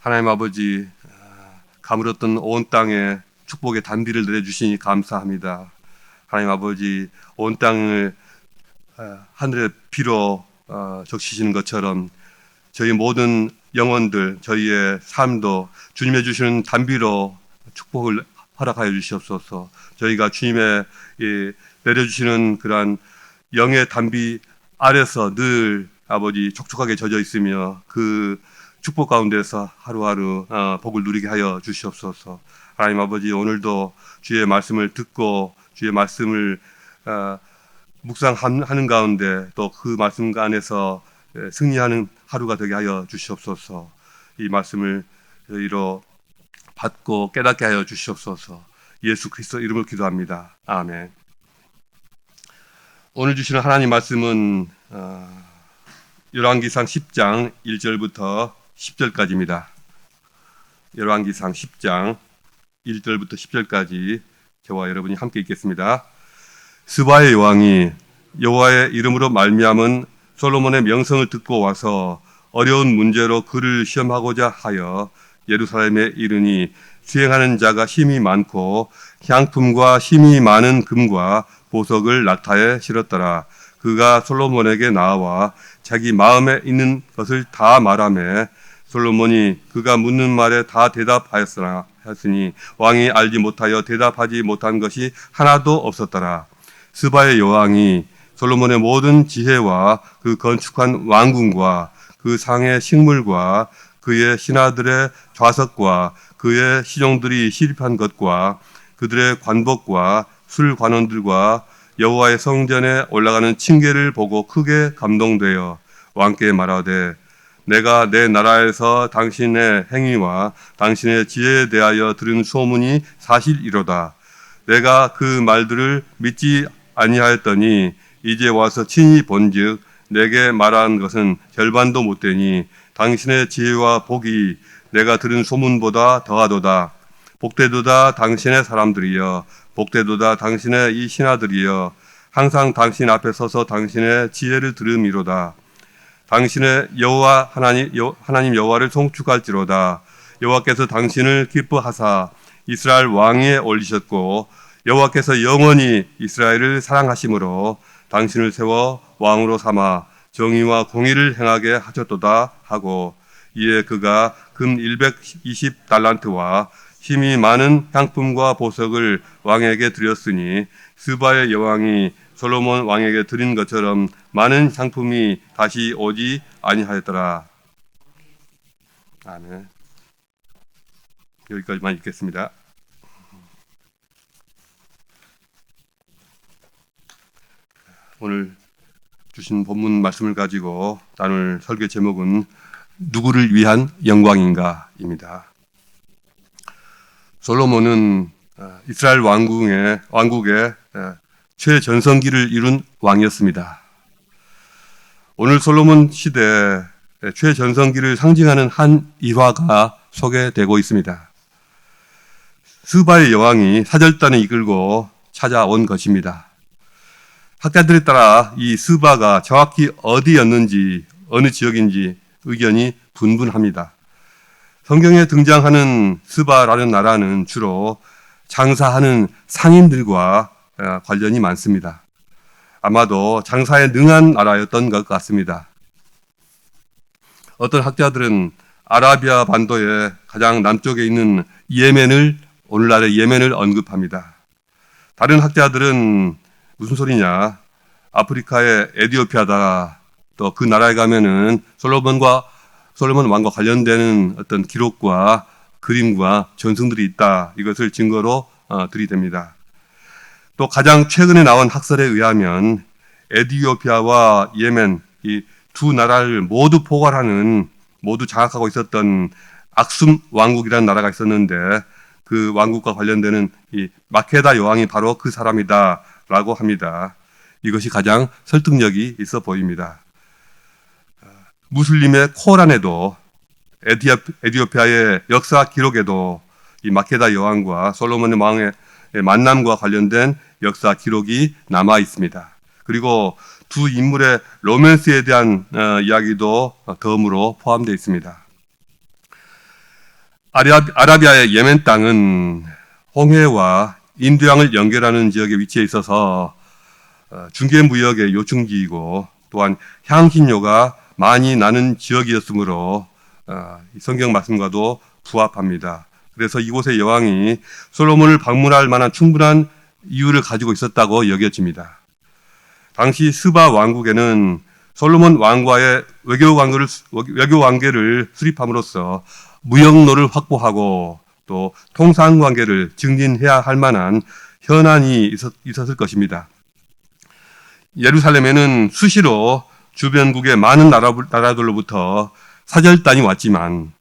하나님 아버지, 가물었던 온 땅에 축복의 단비를 내려주시니 감사합니다. 하나님 아버지, 온 땅을 하늘의 비로 적시시는 것처럼 저희 모든 영혼들, 저희의 삶도 주님의 주시는 단비로 축복을 허락하여 주시옵소서. 저희가 주님의 내려주시는 그러한 영의 단비 아래서 늘 아버지 촉촉하게 젖어 있으며 그 축복 가운데서 하루하루 복을 누리게 하여 주시옵소서. 하나님 아버지, 오늘도 주의 말씀을 듣고 주의 말씀을 묵상하는 가운데 또 그 말씀 안에서 승리하는 하루가 되게 하여 주시옵소서. 이 말씀을 저희로 받고 깨닫게 하여 주시옵소서. 예수 그리스도 이름으로 기도합니다. 아멘. 오늘 주시는 하나님 말씀은 열왕기상 10장 1절부터 10절까지입니다. 열왕기상 10장 1절부터 10절까지 저와 여러분이 함께 읽겠습니다. 스바의 여왕이 여호와의 이름으로 말미암은 솔로몬의 명성을 듣고 와서 어려운 문제로 그를 시험하고자 하여 예루살렘에 이르니 수행하는 자가 힘이 많고 향품과 힘이 많은 금과 보석을 낙타에 실었더라. 그가 솔로몬에게 나와 자기 마음에 있는 것을 다 말하매 솔로몬이 그가 묻는 말에 다 대답하였으니 왕이 알지 못하여 대답하지 못한 것이 하나도 없었더라. 스바의 여왕이 솔로몬의 모든 지혜와 그 건축한 왕궁과 그 상의 식물과 그의 신하들의 좌석과 그의 시종들이 시립한 것과 그들의 관복과 술관원들과 여호와의 성전에 올라가는 층계를 보고 크게 감동되어 왕께 말하되 내가 내 나라에서 당신의 행위와 당신의 지혜에 대하여 들은 소문이 사실이로다. 내가 그 말들을 믿지 아니하였더니 이제 와서 친히 본즉 내게 말한 것은 절반도 못되니 당신의 지혜와 복이 내가 들은 소문보다 더하도다. 복되도다 당신의 사람들이여, 복되도다 당신의 이 신하들이여, 항상 당신 앞에 서서 당신의 지혜를 들음이로다. 당신의 여호와 하나님 여호와를 송축할지로다. 여호와께서 당신을 기뻐하사 이스라엘 왕위에 올리셨고 여호와께서 영원히 이스라엘을 사랑하심으로 당신을 세워 왕으로 삼아 정의와 공의를 행하게 하셨도다 하고 이에 그가 금 120달란트와 힘이 많은 향품과 보석을 왕에게 드렸으니 스바의 여왕이 솔로몬 왕에게 드린 것처럼 많은 상품이 다시 오지 아니하였더라. 아멘. 여기까지만 읽겠습니다. 오늘 주신 본문 말씀을 가지고 나눌 설교 제목은 누구를 위한 영광인가입니다. 솔로몬은 이스라엘 왕국의 최전성기를 이룬 왕이었습니다. 오늘 솔로몬 시대 최전성기를 상징하는 한 일화가 소개되고 있습니다. 스바의 여왕이 사절단을 이끌고 찾아온 것입니다. 학자들에 따라 이 스바가 정확히 어디였는지 어느 지역인지 의견이 분분합니다. 성경에 등장하는 스바라는 나라는 주로 장사하는 상인들과 관련이 많습니다. 아마도 장사에 능한 나라였던 것 같습니다. 어떤 학자들은 아라비아 반도의 가장 남쪽에 있는 오늘날의 예멘을 언급합니다. 다른 학자들은 무슨 소리냐? 아프리카의 에티오피아다. 또 그 나라에 가면은 솔로몬 왕과 관련되는 어떤 기록과 그림과 전승들이 있다. 이것을 증거로 들이댑니다. 또 가장 최근에 나온 학설에 의하면 에티오피아와 예멘 이 두 나라를 모두 포괄하는 모두 장악하고 있었던 악숨 왕국이라는 나라가 있었는데 그 왕국과 관련되는 이 마케다 여왕이 바로 그 사람이다라고 합니다. 이것이 가장 설득력이 있어 보입니다. 무슬림의 코란에도 에티오피아의 역사 기록에도 이 마케다 여왕과 솔로몬 왕의 만남과 관련된 역사 기록이 남아 있습니다. 그리고 두 인물의 로맨스에 대한 이야기도 덤으로 포함되어 있습니다. 아라비아의 예멘 땅은 홍해와 인도양을 연결하는 지역에 위치해 있어서 중개무역의 요충지이고 또한 향신료가 많이 나는 지역이었으므로 성경 말씀과도 부합합니다. 그래서 이곳의 여왕이 솔로몬을 방문할 만한 충분한 이유를 가지고 있었다고 여겨집니다. 당시 스바 왕국에는 솔로몬 왕과의 외교 관계를 수립함으로써 무역로를 확보하고 또 통상 관계를 증진해야 할 만한 현안이 있었을 것입니다. 예루살렘에는 수시로 주변국의 많은 나라들로부터 사절단이 왔지만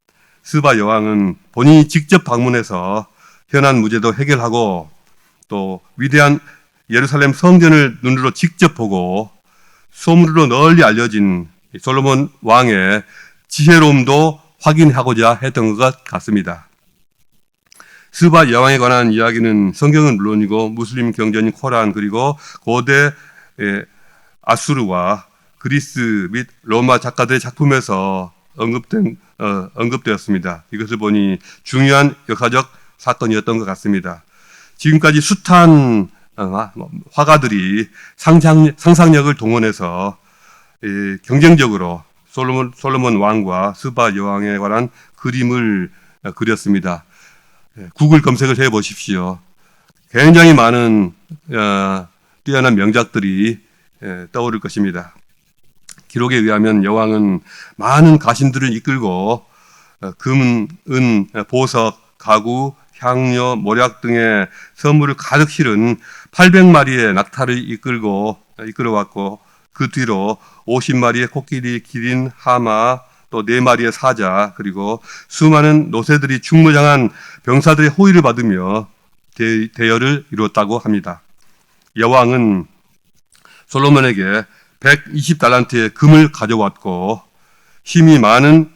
스바 여왕은 본인이 직접 방문해서 현안 문제도 해결하고 또 위대한 예루살렘 성전을 눈으로 직접 보고 소문으로 널리 알려진 솔로몬 왕의 지혜로움도 확인하고자 했던 것 같습니다. 스바 여왕에 관한 이야기는 성경은 물론이고 무슬림 경전인 코란 그리고 고대 아수르와 그리스 및 로마 작가들의 작품에서 언급되었습니다. 이것을 보니 중요한 역사적 사건이었던 것 같습니다. 지금까지 숱한 화가들이 상상력을 동원해서 경쟁적으로 솔로몬 왕과 스바 여왕에 관한 그림을 그렸습니다. 구글 검색을 해 보십시오. 굉장히 많은 뛰어난 명작들이 떠오를 것입니다. 기록에 의하면 여왕은 많은 가신들을 이끌고 금, 은, 보석, 가구, 향료, 모략 등의 선물을 가득 실은 800마리의 낙타를 이끌어왔고 그 뒤로 50마리의 코끼리, 기린, 하마, 또 4마리의 사자, 그리고 수많은 노새들이 충무장한 병사들의 호의를 받으며 대여를 이루었다고 합니다. 여왕은 솔로몬에게 120달란트의 금을 가져왔고 힘이 많은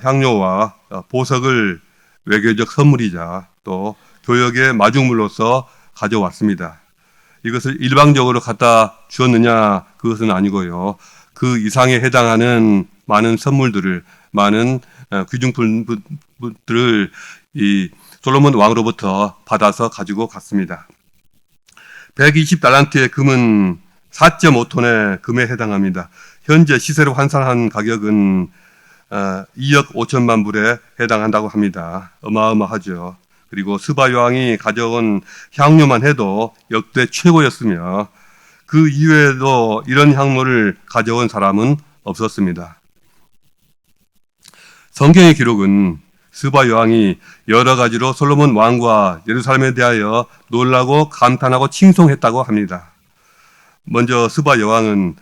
향료와 보석을 외교적 선물이자 또 교역의 마중물로서 가져왔습니다. 이것을 일방적으로 갖다 주었느냐? 그것은 아니고요. 그 이상에 해당하는 많은 선물들을, 많은 귀중품들을 이 솔로몬 왕으로부터 받아서 가지고 갔습니다. 120달란트의 금은 4.5톤의 금에 해당합니다. 현재 시세로 환산한 가격은 2억 5천만 불에 해당한다고 합니다. 어마어마하죠. 그리고 스바 여왕이 가져온 향료만 해도 역대 최고였으며 그 이외에도 이런 향료를 가져온 사람은 없었습니다. 성경의 기록은 스바 여왕이 여러 가지로 솔로몬 왕과 예루살렘에 대하여 놀라고 감탄하고 칭송했다고 합니다. 먼저 스바 여왕은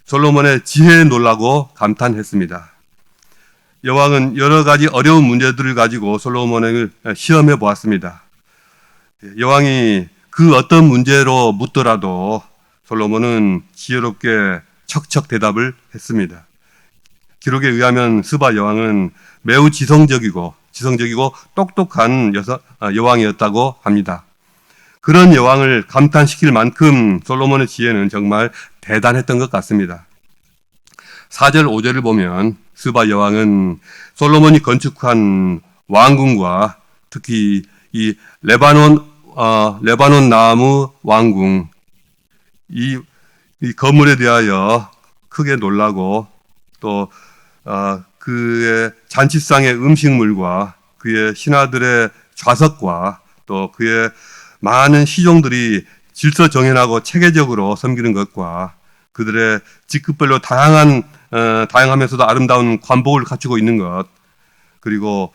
솔로몬의 지혜에 놀라고 감탄했습니다. 여왕은 여러 가지 어려운 문제들을 가지고 솔로몬을 시험해 보았습니다. 여왕이 그 어떤 문제로 묻더라도 솔로몬은 지혜롭게 척척 대답을 했습니다. 기록에 의하면 스바 여왕은 매우 지성적이고 똑똑한 여왕이었다고 합니다. 그런 여왕을 감탄시킬 만큼 솔로몬의 지혜는 정말 대단했던 것 같습니다. 4절 5절을 보면 스바 여왕은 솔로몬이 건축한 왕궁과 특히 이 레바논 나무 왕궁 이 건물에 대하여 크게 놀라고 또 그의 잔치상의 음식물과 그의 신하들의 좌석과 또 그의 많은 시종들이 질서정연하고 체계적으로 섬기는 것과 그들의 직급별로 다양하면서도 아름다운 관복을 갖추고 있는 것, 그리고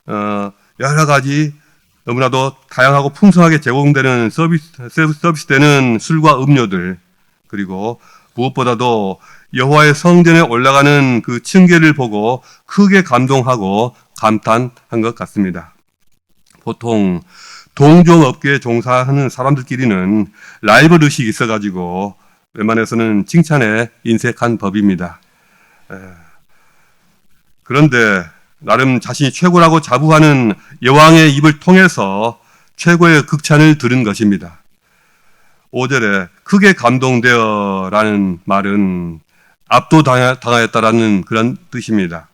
여러 가지 너무나도 다양하고 풍성하게 제공되는 서비스되는 술과 음료들, 그리고 무엇보다도 여호와의 성전에 올라가는 그 층계를 보고 크게 감동하고 감탄한 것 같습니다. 보통 동종업계에 종사하는 사람들끼리는 라이벌 의식이 있어가지고 웬만해서는 칭찬에 인색한 법입니다. 그런데 나름 자신이 최고라고 자부하는 여왕의 입을 통해서 최고의 극찬을 들은 것입니다. 5절에 크게 감동되어라는 말은 압도당하였다라는 그런 뜻입니다.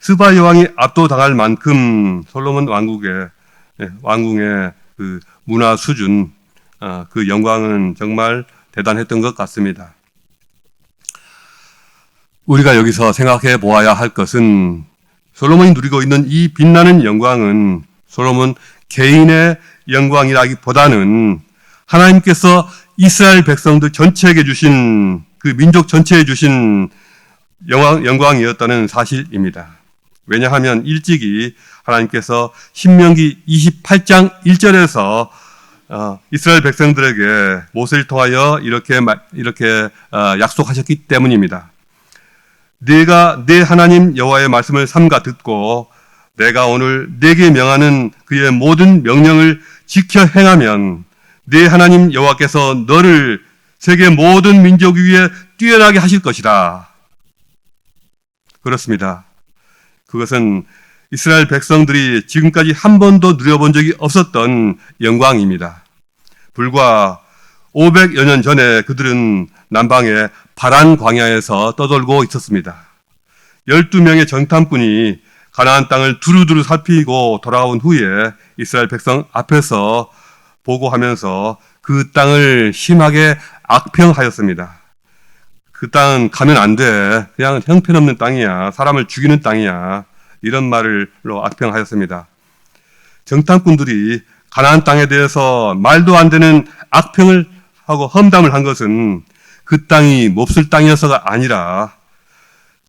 스바 여왕이 압도당할 만큼 솔로몬 왕궁의 그 문화 수준, 그 영광은 정말 대단했던 것 같습니다. 우리가 여기서 생각해 보아야 할 것은 솔로몬이 누리고 있는 이 빛나는 영광은 솔로몬 개인의 영광이라기보다는 하나님께서 이스라엘 백성들 전체에게 주신, 그 민족 전체에 주신 영광이었다는 사실입니다. 왜냐하면 일찍이 하나님께서 신명기 28장 1절에서 이스라엘 백성들에게 모세를 통하여 이렇게 약속하셨기 때문입니다. 네가 네 하나님 여호와의 말씀을 삼가 듣고 내가 오늘 네게 명하는 그의 모든 명령을 지켜 행하면 네 하나님 여호와께서 너를 세계 모든 민족 위에 뛰어나게 하실 것이다. 그렇습니다. 그것은 이스라엘 백성들이 지금까지 한 번도 누려본 적이 없었던 영광입니다. 불과 500여 년 전에 그들은 남방의 바란 광야에서 떠돌고 있었습니다. 12명의 정탐꾼이 가나안 땅을 두루두루 살피고 돌아온 후에 이스라엘 백성 앞에서 보고하면서 그 땅을 심하게 악평하였습니다. 그 땅은 가면 안 돼. 그냥 형편없는 땅이야. 사람을 죽이는 땅이야. 이런 말로 악평하였습니다. 정탐꾼들이 가나안 땅에 대해서 말도 안 되는 악평을 하고 험담을 한 것은 그 땅이 몹쓸 땅이어서가 아니라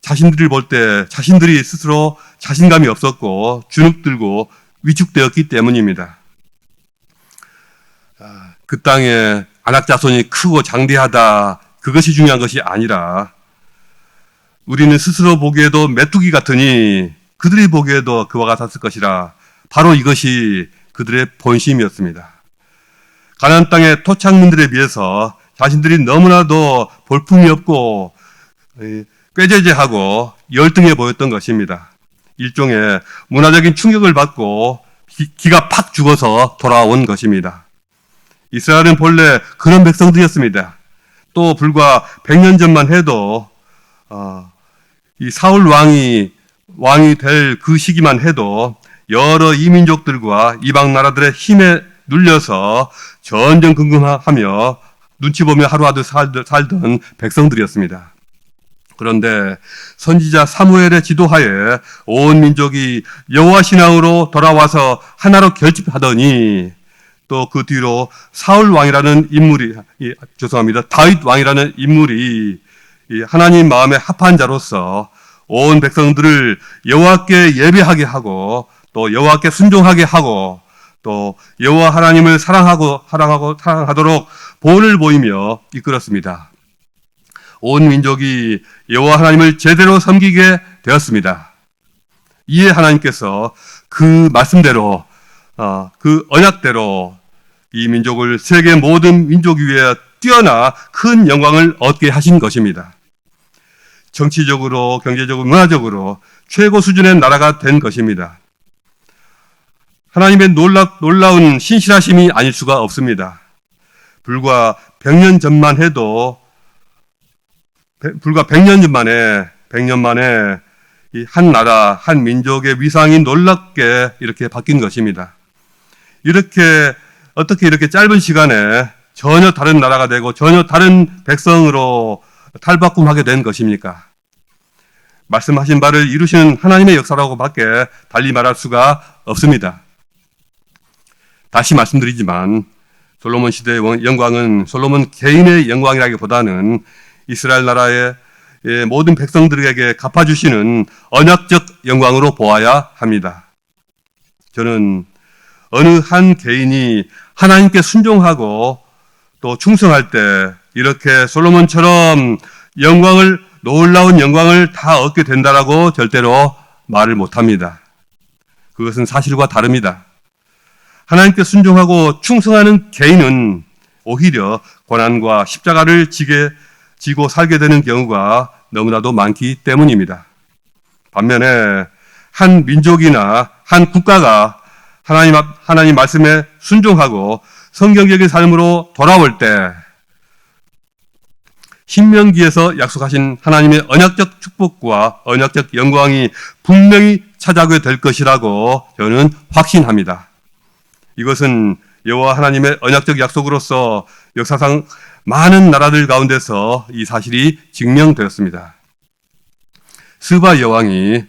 자신들을 볼 때 자신들이 스스로 자신감이 없었고 주눅들고 위축되었기 때문입니다. 그 땅에 안악자손이 크고 장대하다, 그것이 중요한 것이 아니라 우리는 스스로 보기에도 메뚜기 같으니 그들이 보기에도 그와 같았을 것이라, 바로 이것이 그들의 본심이었습니다. 가나안 땅의 토착민들에 비해서 자신들이 너무나도 볼품이 없고 꾀죄죄하고 열등해 보였던 것입니다. 일종의 문화적인 충격을 받고 기가 팍 죽어서 돌아온 것입니다. 이스라엘은 본래 그런 백성들이었습니다. 또 불과 100년 전만 해도 이 사울 왕이 될 그 시기만 해도 여러 이민족들과 이방 나라들의 힘에 눌려서 전전긍긍하며 눈치 보며 하루하루 살던 백성들이었습니다. 그런데 선지자 사무엘의 지도하에 온 민족이 여호와 신앙으로 돌아와서 하나로 결집하더니 또 그 뒤로 사울 왕이라는 인물이, 다윗 왕이라는 인물이 하나님 마음에 합한 자로서 온 백성들을 여호와께 예배하게 하고 또 여호와께 순종하게 하고 또 여호와 하나님을 사랑하도록 본을 보이며 이끌었습니다. 온 민족이 여호와 하나님을 제대로 섬기게 되었습니다. 이에 하나님께서 그 말씀대로, 그 언약대로 이 민족을 세계 모든 민족 위에 뛰어나 큰 영광을 얻게 하신 것입니다. 정치적으로, 경제적으로, 문화적으로 최고 수준의 나라가 된 것입니다. 하나님의 놀라운 신실하심이 아닐 수가 없습니다. 불과 100년 전만 해도, 불과 100년 만에 이 한 나라, 한 민족의 위상이 놀랍게 이렇게 바뀐 것입니다. 어떻게 이렇게 짧은 시간에 전혀 다른 나라가 되고 전혀 다른 백성으로 탈바꿈하게 된 것입니까? 말씀하신 바를 이루시는 하나님의 역사라고 밖에 달리 말할 수가 없습니다. 다시 말씀드리지만 솔로몬 시대의 영광은 솔로몬 개인의 영광이라기보다는 이스라엘 나라의 모든 백성들에게 갚아주시는 언약적 영광으로 보아야 합니다. 저는 어느 한 개인이 하나님께 순종하고 또 충성할 때 이렇게 솔로몬처럼 놀라운 영광을 다 얻게 된다라고 절대로 말을 못합니다. 그것은 사실과 다릅니다. 하나님께 순종하고 충성하는 개인은 오히려 고난과 십자가를 지고 살게 되는 경우가 너무나도 많기 때문입니다. 반면에 한 민족이나 한 국가가 하나님 말씀에 순종하고 성경적인 삶으로 돌아올 때 신명기에서 약속하신 하나님의 언약적 축복과 언약적 영광이 분명히 찾아오게 될 것이라고 저는 확신합니다. 이것은 여호와 하나님의 언약적 약속으로서 역사상 많은 나라들 가운데서 이 사실이 증명되었습니다. 스바 여왕이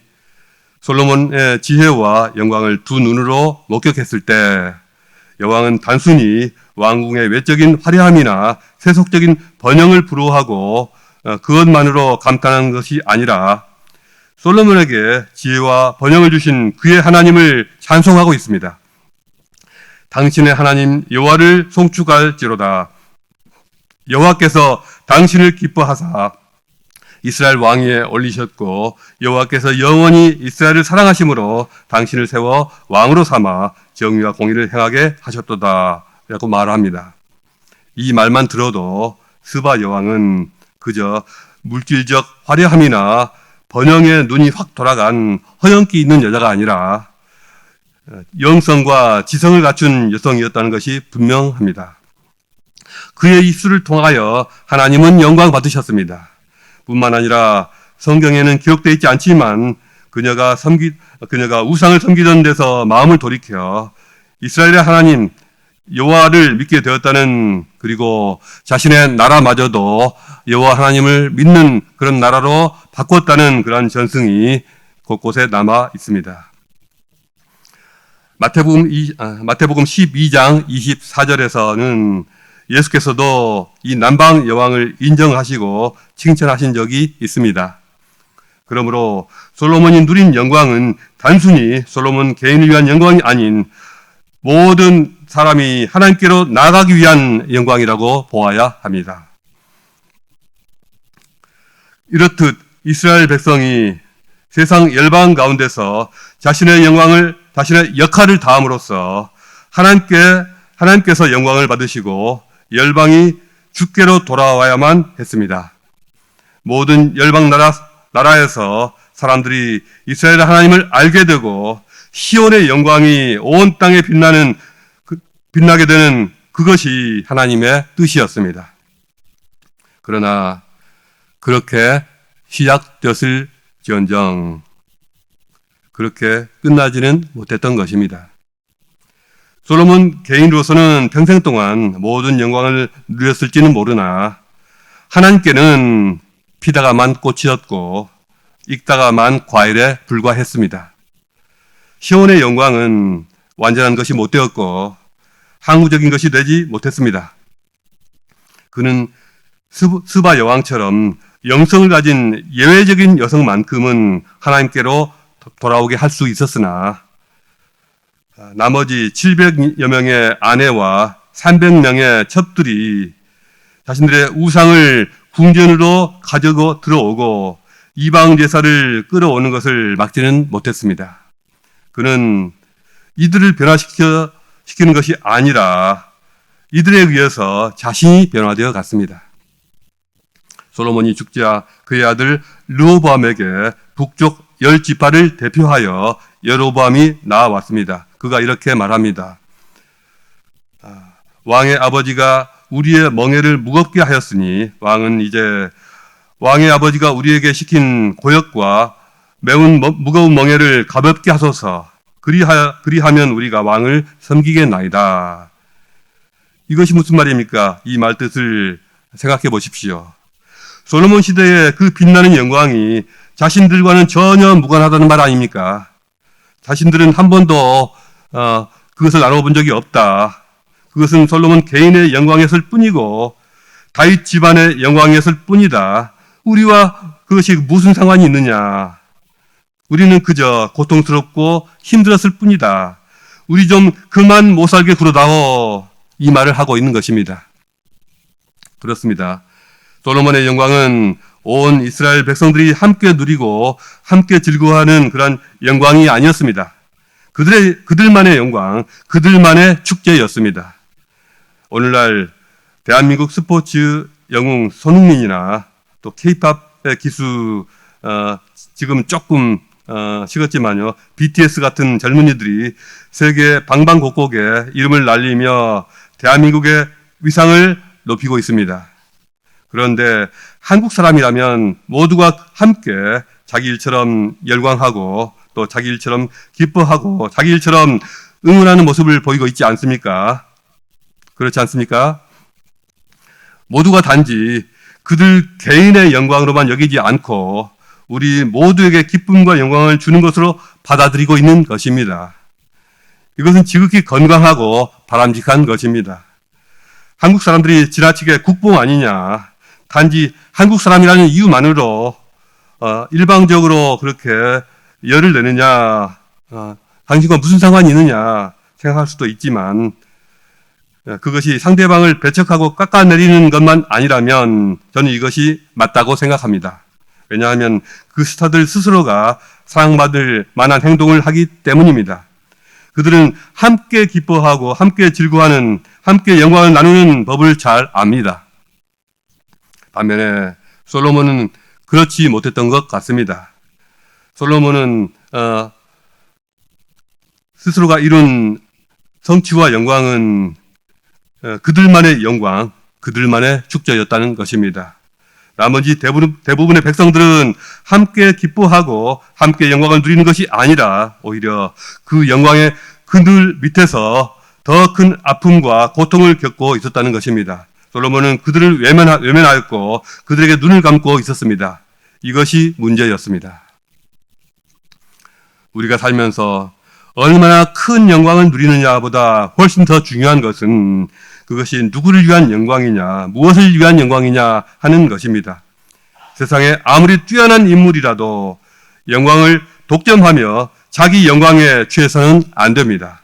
솔로몬의 지혜와 영광을 두 눈으로 목격했을 때 여왕은 단순히 왕궁의 외적인 화려함이나 세속적인 번영을 부러워하고 그것만으로 감탄한 것이 아니라 솔로몬에게 지혜와 번영을 주신 그의 하나님을 찬송하고 있습니다. 당신의 하나님 여호와를 송축할지로다. 여호와께서 당신을 기뻐하사 이스라엘 왕위에 올리셨고 여호와께서 영원히 이스라엘을 사랑하심으로 당신을 세워 왕으로 삼아 정의와 공의를 행하게 하셨도다 라고 말합니다. 이 말만 들어도 스바 여왕은 그저 물질적 화려함이나 번영에 눈이 확 돌아간 허영기 있는 여자가 아니라 영성과 지성을 갖춘 여성이었다는 것이 분명합니다. 그의 입술을 통하여 하나님은 영광 받으셨습니다. 뿐만 아니라 성경에는 기록되어 있지 않지만 그녀가 우상을 섬기던 데서 마음을 돌이켜 이스라엘의 하나님 여호와를 믿게 되었다는, 그리고 자신의 나라마저도 여호와 하나님을 믿는 그런 나라로 바꿨다는 그러한 전승이 곳곳에 남아 있습니다. 마태복음 12장 24절에서는 예수께서도 이 남방 여왕을 인정하시고 칭찬하신 적이 있습니다. 그러므로 솔로몬이 누린 영광은 단순히 솔로몬 개인을 위한 영광이 아닌 모든 사람이 하나님께로 나아가기 위한 영광이라고 보아야 합니다. 이렇듯 이스라엘 백성이 세상 열방 가운데서 자신의 역할을 다함으로써 하나님께서 영광을 받으시고 열방이 주께로 돌아와야만 했습니다. 모든 열방 나라에서 사람들이 이스라엘 하나님을 알게 되고 시온의 영광이 온 땅에 빛나게 되는 그것이 하나님의 뜻이었습니다. 그러나 그렇게 시작되었을지언정 그렇게 끝나지는 못했던 것입니다. 솔로몬 개인으로서는 평생 동안 모든 영광을 누렸을지는 모르나 하나님께는 피다가 만 꽃이었고 익다가 만 과일에 불과했습니다. 시온의 영광은 완전한 것이 못 되었고 항구적인 것이 되지 못했습니다. 그는 스바 여왕처럼 영성을 가진 예외적인 여성만큼은 하나님께로 돌아오게 할 수 있었으나 나머지 700여 명의 아내와 300명의 첩들이 자신들의 우상을 궁전으로 가지고 들어오고 이방 제사를 끌어오는 것을 막지는 못했습니다. 그는 이들을 변화시키는 것이 아니라 이들에 의해서 자신이 변화되어 갔습니다. 솔로몬이 죽자 그의 아들 르호보암에게 북쪽 10지파를 대표하여 여로보암이 나왔습니다. 그가 이렇게 말합니다. 왕의 아버지가 우리의 멍에를 무겁게 하였으니 왕은 이제 왕의 아버지가 우리에게 시킨 고역과 매운 무거운 멍에를 가볍게 하소서. 그리하면 우리가 왕을 섬기겠나이다. 이것이 무슨 말입니까? 이 말 뜻을 생각해 보십시오. 솔로몬 시대의 그 빛나는 영광이 자신들과는 전혀 무관하다는 말 아닙니까? 자신들은 한 번도 그것을 나눠본 적이 없다. 그것은 솔로몬 개인의 영광이었을 뿐이고 다윗 집안의 영광이었을 뿐이다. 우리와 그것이 무슨 상관이 있느냐? 우리는 그저 고통스럽고 힘들었을 뿐이다. 우리 좀 그만 못 살게 굴어다오. 이 말을 하고 있는 것입니다. 그렇습니다. 솔로몬의 영광은 온 이스라엘 백성들이 함께 누리고 함께 즐거워하는 그런 영광이 아니었습니다. 그들만의 영광, 그들만의 축제였습니다. 오늘날 대한민국 스포츠 영웅 손흥민이나 또 K-팝의 기수 지금 조금 식었지만요, BTS 같은 젊은이들이 세계 방방곡곡에 이름을 날리며 대한민국의 위상을 높이고 있습니다. 그런데 한국 사람이라면 모두가 함께 자기 일처럼 열광하고 또 자기 일처럼 기뻐하고 자기 일처럼 응원하는 모습을 보이고 있지 않습니까? 그렇지 않습니까? 모두가 단지 그들 개인의 영광으로만 여기지 않고 우리 모두에게 기쁨과 영광을 주는 것으로 받아들이고 있는 것입니다. 이것은 지극히 건강하고 바람직한 것입니다. 한국 사람들이 지나치게 국뽕 아니냐, 단지 한국 사람이라는 이유만으로 일방적으로 그렇게 열을 내느냐, 당신과 무슨 상관이 있느냐 생각할 수도 있지만 그것이 상대방을 배척하고 깎아내리는 것만 아니라면 저는 이것이 맞다고 생각합니다. 왜냐하면 그 스타들 스스로가 사랑받을 만한 행동을 하기 때문입니다. 그들은 함께 기뻐하고 함께 즐거워하는, 함께 영광을 나누는 법을 잘 압니다. 반면에 솔로몬은 그렇지 못했던 것 같습니다. 솔로몬은 스스로가 이룬 성취와 영광은 그들만의 영광, 그들만의 축제였다는 것입니다. 나머지 대부분의 백성들은 함께 기뻐하고 함께 영광을 누리는 것이 아니라 오히려 그 영광의 그늘 밑에서 더 큰 아픔과 고통을 겪고 있었다는 것입니다. 솔로몬은 그들을 외면하였고 그들에게 눈을 감고 있었습니다. 이것이 문제였습니다. 우리가 살면서 얼마나 큰 영광을 누리느냐보다 훨씬 더 중요한 것은 그것이 누구를 위한 영광이냐, 무엇을 위한 영광이냐 하는 것입니다. 세상에 아무리 뛰어난 인물이라도 영광을 독점하며 자기 영광에 취해서는 안 됩니다.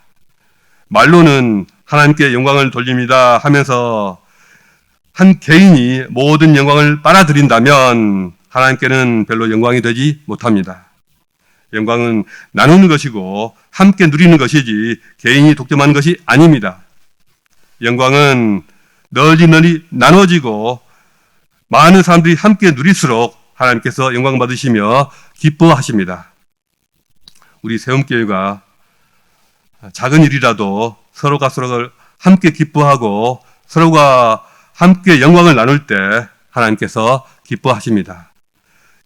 말로는 하나님께 영광을 돌립니다 하면서 한 개인이 모든 영광을 빨아들인다면 하나님께는 별로 영광이 되지 못합니다. 영광은 나누는 것이고 함께 누리는 것이지 개인이 독점하는 것이 아닙니다. 영광은 널리 나눠지고 많은 사람들이 함께 누릴수록 하나님께서 영광 받으시며 기뻐하십니다. 우리 세움교회가 작은 일이라도 서로가 서로를 함께 기뻐하고 서로가 함께 영광을 나눌 때 하나님께서 기뻐하십니다.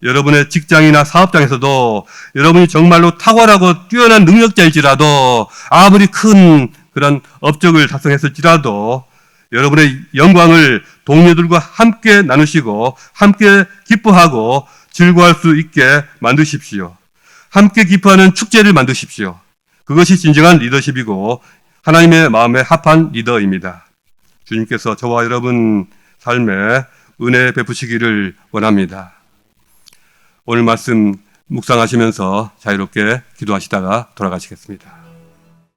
여러분의 직장이나 사업장에서도 여러분이 정말로 탁월하고 뛰어난 능력자일지라도 아무리 큰 그런 업적을 달성했을지라도 여러분의 영광을 동료들과 함께 나누시고 함께 기뻐하고 즐거워할 수 있게 만드십시오. 함께 기뻐하는 축제를 만드십시오. 그것이 진정한 리더십이고 하나님의 마음에 합한 리더입니다. 주님께서 저와 여러분 삶에 은혜 베푸시기를 원합니다. 오늘 말씀 묵상하시면서 자유롭게 기도하시다가 돌아가시겠습니다.